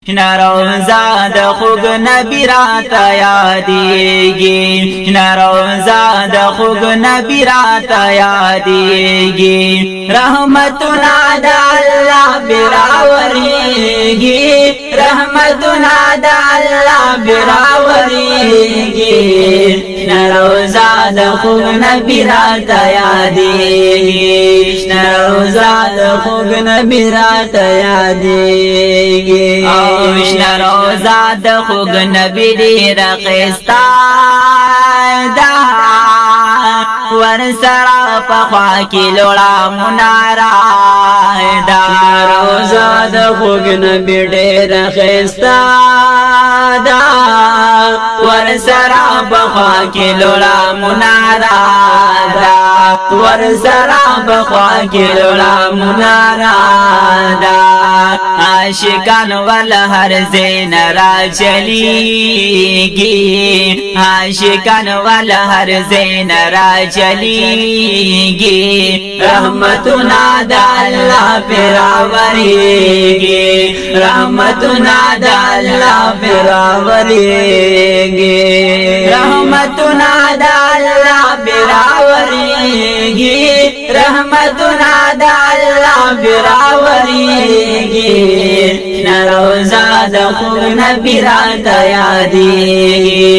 روزا د خوږ نبی راته یادېږي روزا د خوږ نبی راته یادېږي رحمتنا د الله براورېږي رحمتنا د الله براورېږي روزا د خوږ نبی راته یادېږي روزا د خوږ نبی راته یادېږي وشنا روزا د خوږ نبی ډېر ښایسته ده ورسره په خوا کې لوړه مناره ده روزا د خوږ نبی ډېر ښایسته ده ورسره په خوا کې لوړه مناره ده ورسره په خوا کې لوړه مناره ده عاشقان ول هر زین را چلیږي عاشقان ول هر زین را چلیږي رحمتنا د الله پراورېږي رحمتنا د الله پراورېږي رحمتنا د الله پراورېږي رحمتنا د الله پراورېږي روزا د خوږ نبی راته یادېږي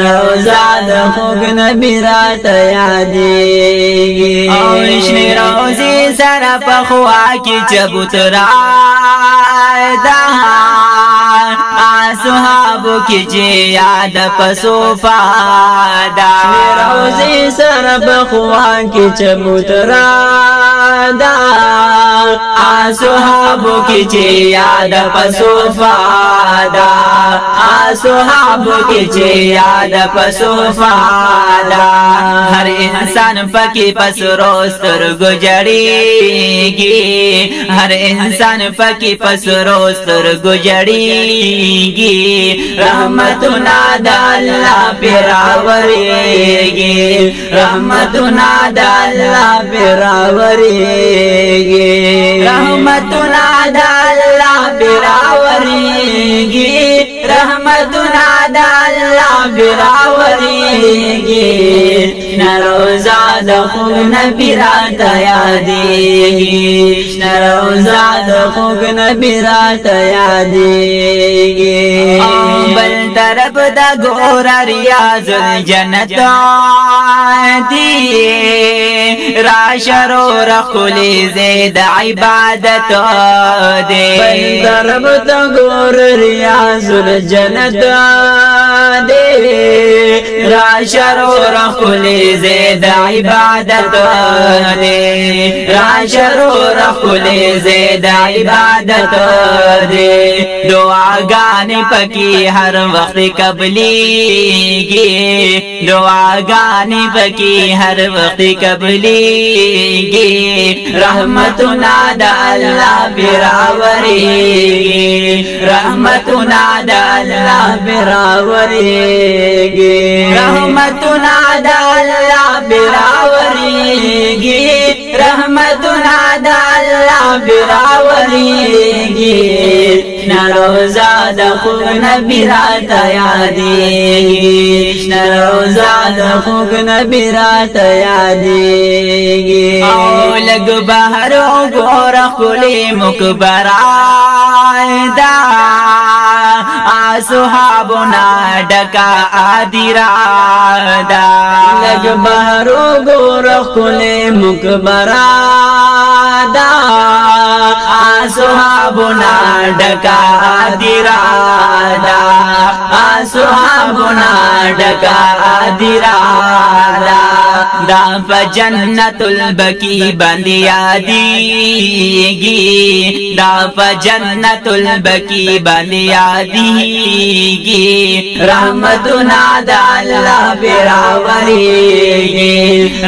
روزا د خوږ نبی راته یادېږي او شنې روزې سره په خوا کې چبوترا ده صحابو کی چه یاد پسوفا دا روزی سر بخوان کی چبوترا دا صحابو کی چه یاد پسوفا دا صحابو کی چه یاد پسوفا دا ہر انسان پکی پس روستر گجڑیگی ہر انسان پکی پس روستر گجڑیگی رحمتنا د الله پراورېږي رحمتنا د الله پراورېږي رحمتنا د الله پراورېږي رحمتنا د الله پراورېږي روزا د خوږ نبی راته یادېږي روزا د خوږ نبی راته یادېږي بل طرف دا ګور ریاض الجنت دی راشرو رخلی زید عبادت دی بل طرف دا ګور ریاض الجنت دی راشرو رخلی زید عبادت دی راشرو رخلی زید عبادت دی دعاګانې پکې ہر وقت قبلیږي دعاګانې پکې هر وخت قبلیږي رحمتنا د الله پراورېږي رحمتنا د الله پراورېږي رحمتنا د الله پراورېږي رحمتنا د الله پراورېږي روزا د خوږ نبی راته یادېږي روزا د خوږ نبی راته یادېږي او لږ بهر وګوره ښکلې مقبره ده صحابنا ډکه هدیره ده لږ بهر وګوره ښکلې مقبره ده صحابنا ډکه هدیره ده صحابنا ډکه هدیره ده دا په جنت البقیع باندې یادېږي دا په جنت البقیع باندې یادېږي رحمتنا د الله پراورېږي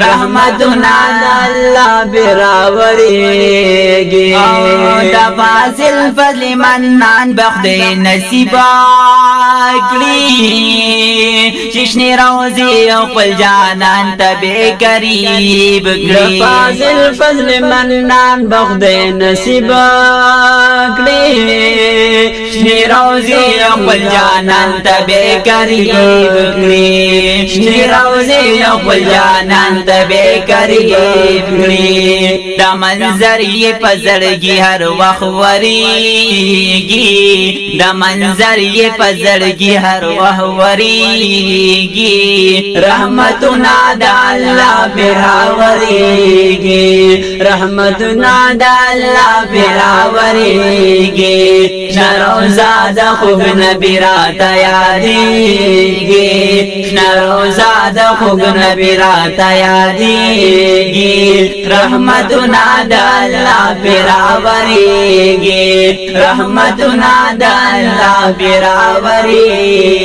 رحمتنا د الله پراورېږي دا فاضل فضل منان بخت نصیب کړي چشنی روزي خپل جانان تبه قریب کړي فاضل فضل منان بخت نصیب کړي شنی روزی خپل جانان ته به قریب کړي شنی روزی خپل جانان ته به قریب کړي دا منظر یې په زړګي هر وخت وریږي دا منظر یې په زړګي هر وخت وریږي رحمتنا د الله براوريږي رحمتنا د الله براوريږي نروزا د خوب نبی را ته یادېږي نروزا د خوب نبی را ته یادېږي رحمتنا د الله براوريږي رحمتنا د الله براوريږي